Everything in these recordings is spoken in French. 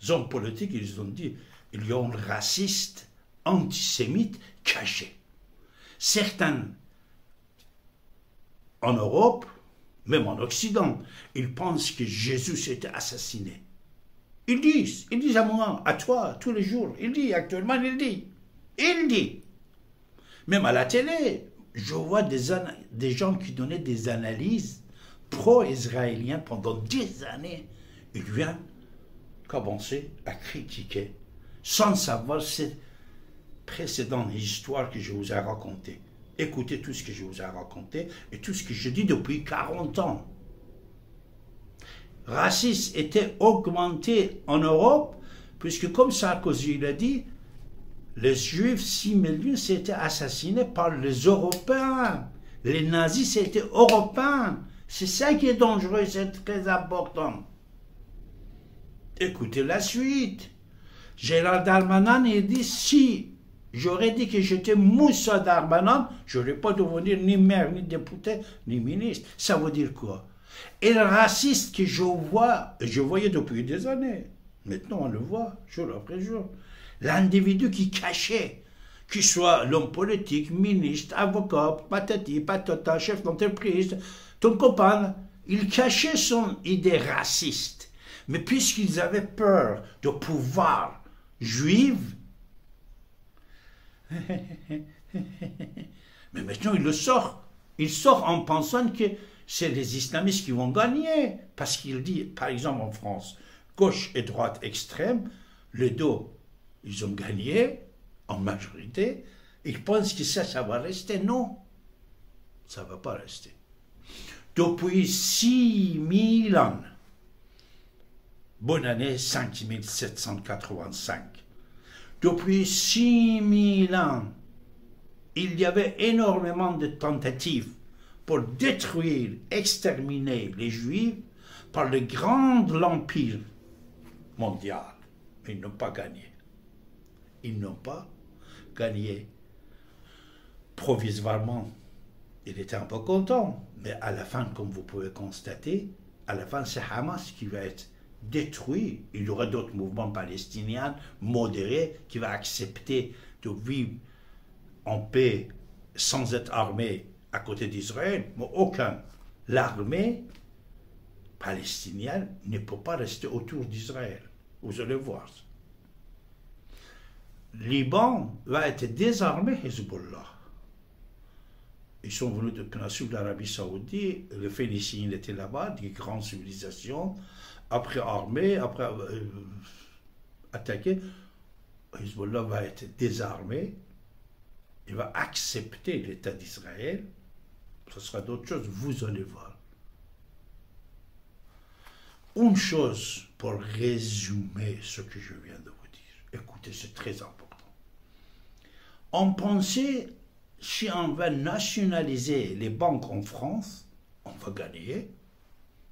hommes politiques, ils ont dit, il y a un raciste, antisémite caché. Certains, en Europe, même en Occident, ils pensent que Jésus était assassiné. Ils disent à moi, à toi, tous les jours, actuellement, il dit. Même à la télé, je vois des gens qui donnaient des analyses pro-israéliennes pendant des années. Ils viennent commencer à critiquer, sans savoir cette précédente histoire que je vous ai racontée. Écoutez tout ce que je vous ai raconté et tout ce que je dis depuis 40 ans. Racisme était augmenté en Europe, puisque comme Sarkozy l'a dit, les Juifs, 6 millions, s'étaient assassinés par les Européens. Les nazis, c'était Européens. C'est ça qui est dangereux, c'est très important. Écoutez la suite. Gérald Darmanin, il dit, si j'aurais dit que j'étais Moussa Darmanin, je n'aurais pas devenir ni maire, ni député, ni ministre. Ça veut dire quoi? Et le raciste que je voyais depuis des années, maintenant on le voit jour après jour, l'individu qui cachait, qu'il soit l'homme politique, ministre, avocat, patati, patata, chef d'entreprise, ton copain, il cachait son idée raciste. Mais puisqu'ils avaient peur de pouvoir juif, mais maintenant il le sort. Il sort en pensant que c'est les islamistes qui vont gagner. Parce qu'il dit, par exemple en France, gauche et droite extrême, les deux, ils ont gagné en majorité. Ils pensent que ça va rester. Non, ça ne va pas rester. Depuis 6000 ans, bonne année 5785, depuis 6000 ans, il y avait énormément de tentatives pour détruire, exterminer les Juifs par le grand empire mondial. Mais ils n'ont pas gagné. Ils n'ont pas gagné. Provisoirement, il était un peu content. Mais à la fin, comme vous pouvez constater, à la fin, c'est Hamas qui va être détruit. Il y aura d'autres mouvements palestiniens modérés qui vont accepter de vivre en paix sans être armés à côté d'Israël, mais aucun. L'armée palestinienne ne peut pas rester autour d'Israël. Vous allez voir. Liban va être désarmé, Hezbollah. Ils sont venus de péninsule d'Arabie Saoudite, les Phéniciens étaient là-bas, des grandes civilisations, après armés, après attaquer, Hezbollah va être désarmé, il va accepter l'État d'Israël, ce sera d'autres choses, vous allez voir. Une chose pour résumer ce que je viens de vous dire, écoutez, c'est très important. On pensait, si on va nationaliser les banques en France, on va gagner.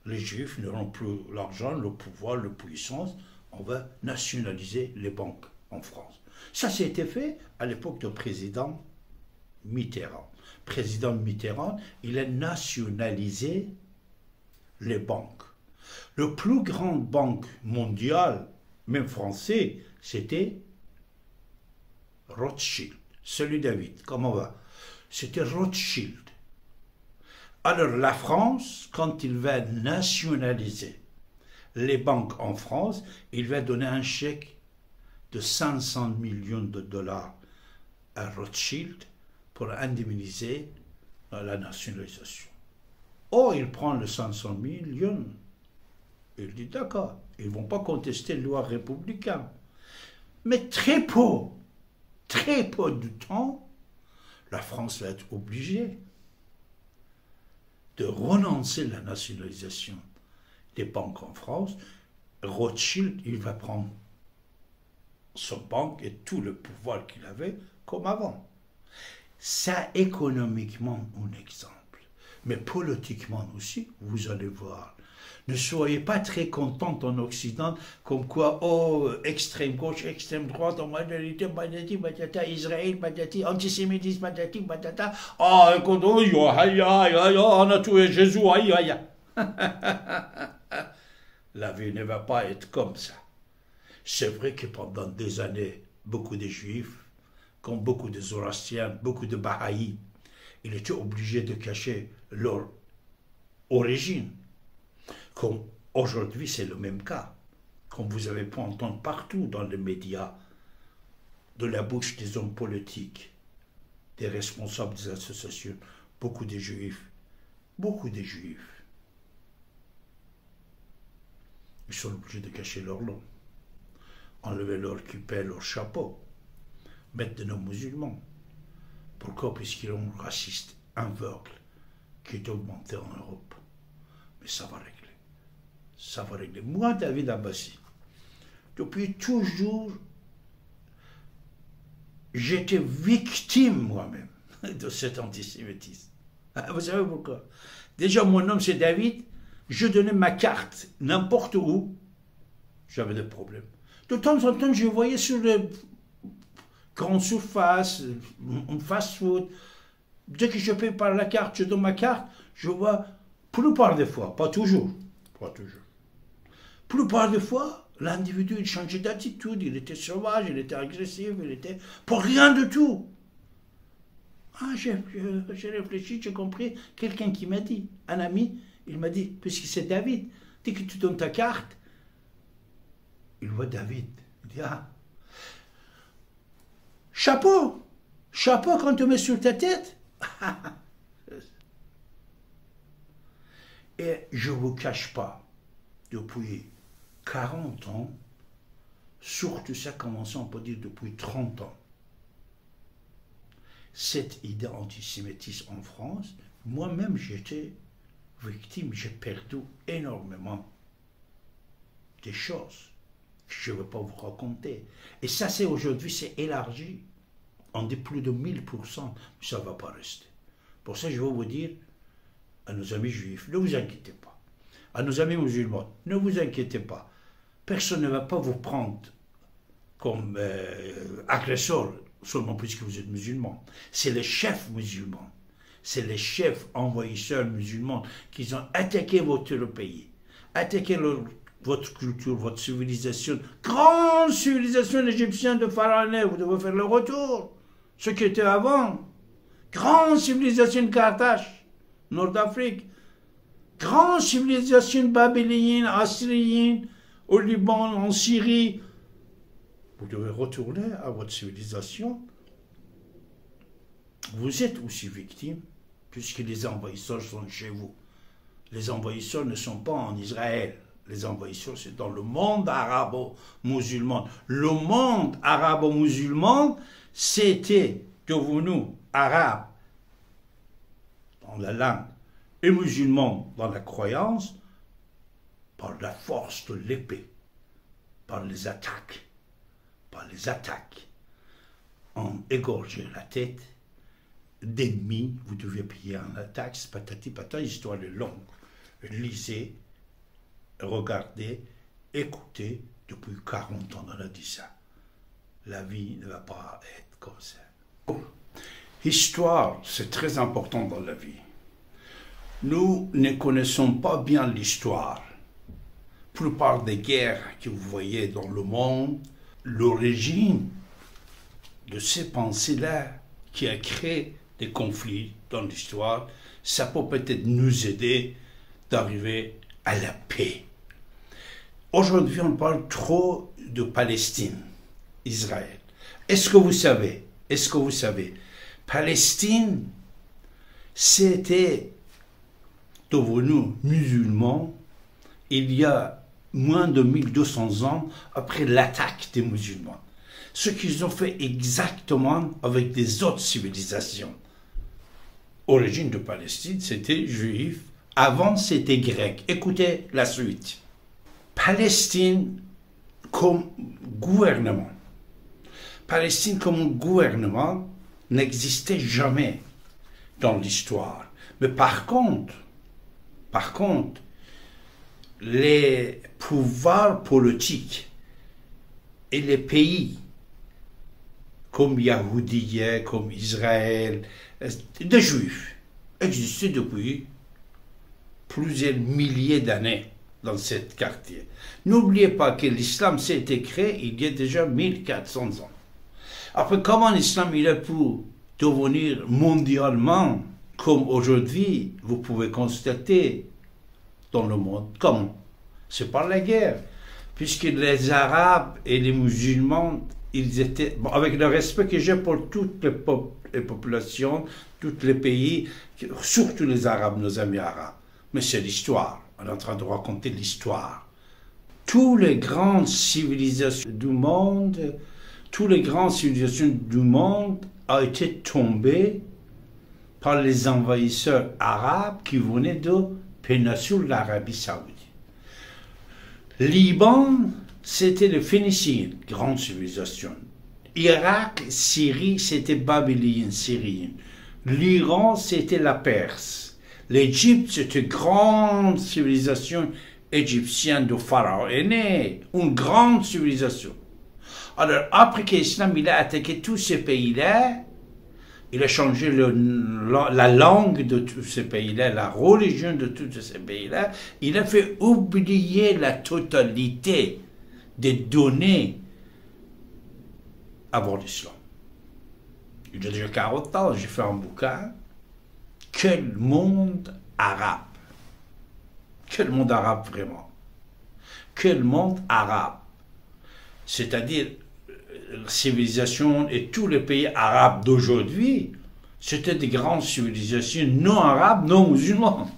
Les Juifs n'auront plus l'argent, le pouvoir, la puissance. On va nationaliser les banques en France. Ça, c'était fait à l'époque du président Mitterrand. Président Mitterrand, il a nationalisé les banques. Le plus grande banque mondiale, même français, c'était Rothschild. Celui David, comment va? C'était Rothschild. Alors la France, quand il va nationaliser les banques en France, il va donner un chèque de 500 millions de dollars à Rothschild pour indemniser la nationalisation. Oh, il prend les 500 millions. Il dit d'accord, ils ne vont pas contester la loi républicaine. Mais très peu de temps, la France va être obligée de renoncer à la nationalisation des banques en France. Rothschild, il va prendre son banque et tout le pouvoir qu'il avait comme avant. Ça, économiquement, un exemple. Mais politiquement aussi, vous allez voir. Ne soyez pas très contents en Occident, comme quoi, oh, extrême gauche, extrême droite, en majorité, patati, patata, Israël, patati, antisémitisme, patati, patata. Ah, écoute, on a tué Jésus, aïe, aïe. La vie ne va pas être comme ça. C'est vrai que pendant des années, beaucoup de Juifs, comme beaucoup de Zoroastriens, beaucoup de Bahaïs, ils étaient obligés de cacher leur origine. Comme aujourd'hui, c'est le même cas. Comme vous avez pu entendre partout dans les médias, de la bouche des hommes politiques, des responsables des associations, beaucoup de Juifs, ils sont obligés de cacher leur nom, enlever leur kippah, leur chapeau, mettre de nos musulmans. Pourquoi? Puisqu'ils ont un raciste aveugle qui est augmenté en Europe. Mais ça va régler. Ça va régler. Moi, David Abbassi, depuis toujours, j'étais victime moi-même de cet antisémitisme. Vous savez pourquoi? Déjà, mon nom c'est David, je donnais ma carte n'importe où, j'avais des problèmes. De temps en temps, je voyais sur les grandes surfaces, un fast-food, dès que je paye par la carte, je donne ma carte, je vois, plupart des fois, pas toujours, plupart des fois, l'individu, il changeait d'attitude, il était sauvage, il était agressif, il était... pour rien du tout. Ah, j'ai réfléchi, j'ai compris, quelqu'un qui m'a dit, un ami, il m'a dit, puisque c'est David, dès que tu donnes ta carte, il voit David, il dit, ah, chapeau quand tu mets sur ta tête. Et je ne vous cache pas, depuis 40 ans, surtout ça commençant, on peut dire depuis 30 ans, cette idée antisémitisme en France, moi-même j'étais victime, j'ai perdu énormément des choses que je ne vais pas vous raconter. Et ça, c'est aujourd'hui, c'est élargi. On dit plus de 1000%, mais ça ne va pas rester. Pour ça, je veux vous dire à nos amis juifs, ne vous inquiétez pas. À nos amis musulmans, ne vous inquiétez pas. Personne ne va pas vous prendre comme agresseur seulement puisque vous êtes musulmans. C'est les chefs musulmans, c'est les chefs envahisseurs musulmans qui ont attaqué votre pays, attaqué votre culture, votre civilisation, grande civilisation égyptienne de Pharaon, vous devez faire le retour, ce qui était avant, grande civilisation de Carthage, Nord d'Afrique, grande civilisation babylonienne, assyrienne, au Liban, en Syrie. Vous devez retourner à votre civilisation. Vous êtes aussi victime, puisque les envahisseurs sont chez vous. Les envahisseurs ne sont pas en Israël. Les envahisseurs, c'est dans le monde arabo-musulman. Le monde arabo-musulman, c'était devenu arabe dans la langue et musulman dans la croyance par la force de l'épée, par les attaques. On égorgeait la tête d'ennemis, vous deviez payer un taxe, patati patata, l'histoire est longue. Lisez, regardez, écoutez, depuis 40 ans on a dit ça. La vie ne va pas être comme ça. Histoire, c'est très important dans la vie. Nous ne connaissons pas bien l'histoire. La plupart des guerres que vous voyez dans le monde, l'origine de ces pensées-là qui a créé des conflits dans l'histoire, ça peut peut-être nous aider d'arriver à la paix. Aujourd'hui, on parle trop de Palestine, Israël. Est-ce que vous savez, Palestine, c'était devenu musulman il y a moins de 1200 ans après l'attaque des musulmans. Ce qu'ils ont fait exactement avec des autres civilisations. Origine de Palestine, c'était juif. Avant, c'était grec. Écoutez la suite. Palestine comme gouvernement. Palestine comme gouvernement n'existait jamais dans l'histoire. Mais par contre, les pouvoirs politiques et les pays comme Yahoudiya, comme Israël, des Juifs existaient depuis plusieurs milliers d'années. dans ce quartier. N'oubliez pas que l'islam s'est été créé il y a déjà 1400 ans. Après, comment l'islam il a pu devenir mondialement comme aujourd'hui, vous pouvez constater dans le monde. Comment? C'est par la guerre. Puisque les Arabes et les musulmans, ils étaient, bon, avec le respect que j'ai pour toutes les populations, tous les pays, surtout les Arabes, nos amis arabes. Mais c'est l'histoire. On est en train de raconter l'histoire. Toutes les grandes civilisations du monde, ont été tombées par les envahisseurs arabes qui venaient de péninsule l'Arabie Saoudite. Liban, c'était les Phéniciens, grande civilisation. Irak, Syrie, c'était babylonien, syrien. L'Iran, c'était la Perse. L'Égypte, c'était une grande civilisation égyptienne de pharaon aîné, une grande civilisation. Alors, après que l'islam il a attaqué tous ces pays-là, il a changé la langue de tous ces pays-là, la religion de tous ces pays-là. Il a fait oublier la totalité des données avant l'islam. Il y a déjà 40 ans, j'ai fait un bouquin. Quel monde arabe! Quel monde arabe vraiment! Quel monde arabe! C'est-à-dire, la civilisation et tous les pays arabes d'aujourd'hui, c'était des grandes civilisations non arabes, non musulmanes.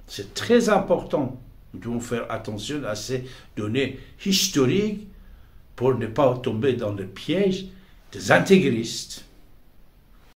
C'est très important. Nous devons faire attention à ces données historiques pour ne pas tomber dans le piège des intégristes.